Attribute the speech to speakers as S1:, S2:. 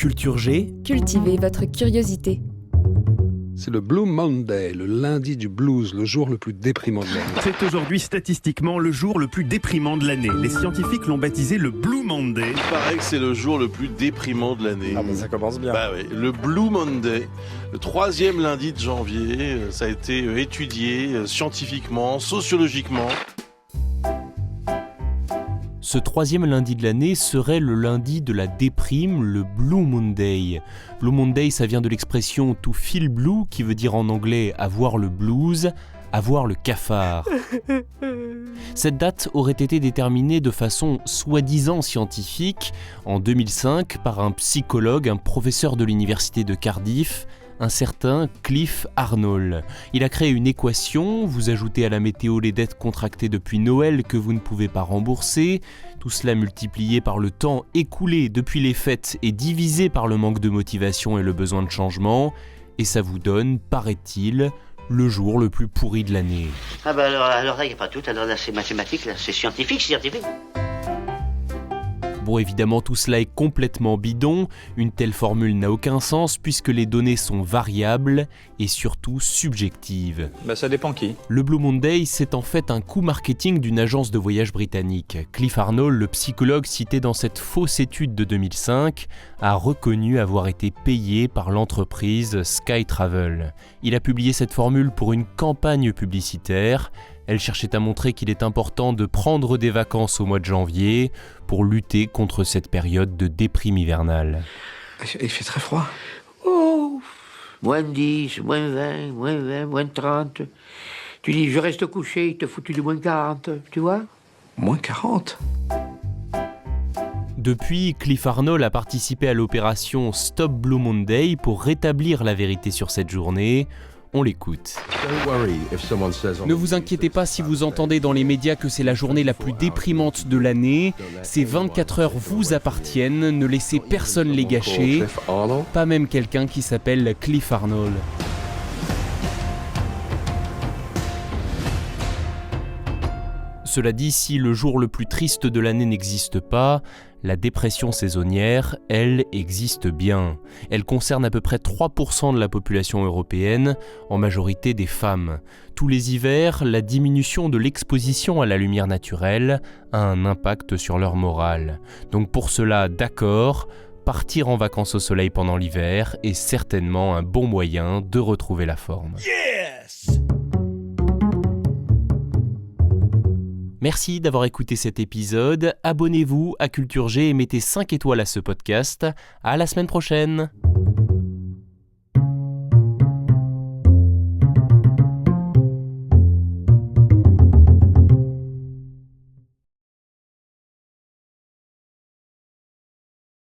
S1: Culture G,
S2: cultivez votre curiosité.
S3: C'est le Blue Monday, le lundi du blues, le jour le plus déprimant de l'année.
S1: c'est aujourd'hui statistiquement le jour le plus déprimant de l'année. Les scientifiques l'ont baptisé le Blue Monday.
S4: Il paraît que c'est le jour le plus déprimant de l'année.
S5: Ah ça commence bien.
S4: Bah oui, le Blue Monday, le 3e lundi de janvier, ça a été étudié scientifiquement, sociologiquement.
S6: Ce 3e lundi de l'année serait le lundi de la déprime, le Blue Monday. Blue Monday, ça vient de l'expression to feel blue, qui veut dire en anglais avoir le blues, avoir le cafard. Cette date aurait été déterminée de façon soi-disant scientifique en 2005 par un psychologue, un professeur de l'université de Cardiff, un certain Cliff Arnold. Il a créé une équation, vous ajoutez à la météo les dettes contractées depuis Noël que vous ne pouvez pas rembourser, tout cela multiplié par le temps écoulé depuis les fêtes et divisé par le manque de motivation et le besoin de changement, et ça vous donne, paraît-il, le jour le plus pourri de l'année.
S7: Ah bah alors là, il n'y a pas tout, alors là c'est mathématique, là c'est scientifique.
S6: Bon, évidemment, tout cela est complètement bidon. Une telle formule n'a aucun sens puisque les données sont variables et surtout subjectives.
S5: Ça dépend qui.
S6: Le Blue Monday, c'est en fait un coup marketing d'une agence de voyage britannique. Cliff Arnold, le psychologue cité dans cette fausse étude de 2005, a reconnu avoir été payé par l'entreprise Sky Travel. Il a publié cette formule pour une campagne publicitaire. Elle cherchait à montrer qu'il est important de prendre des vacances au mois de janvier pour lutter contre cette période de déprime hivernale.
S5: Il fait très froid.
S7: Oh, moins 10, moins 20, moins 30. Tu dis je reste couché, il te foutu du moins 40, tu vois ?
S5: Moins 40.
S6: Depuis, Cliff Arnold a participé à l'opération Stop Blue Monday pour rétablir la vérité sur cette journée. On l'écoute. Ne vous inquiétez pas si vous entendez dans les médias que c'est la journée la plus déprimante de l'année. Ces 24 heures vous appartiennent, ne laissez personne les gâcher, pas même quelqu'un qui s'appelle Cliff Arnold. Cela dit, si le jour le plus triste de l'année n'existe pas, la dépression saisonnière, elle, existe bien. Elle concerne à peu près 3% de la population européenne, en majorité des femmes. Tous les hivers, la diminution de l'exposition à la lumière naturelle a un impact sur leur morale. Donc pour cela, d'accord, partir en vacances au soleil pendant l'hiver est certainement un bon moyen de retrouver la forme.
S1: Yes!
S6: Merci d'avoir écouté cet épisode. Abonnez-vous à Culture G et mettez 5 étoiles à ce podcast. À la semaine prochaine!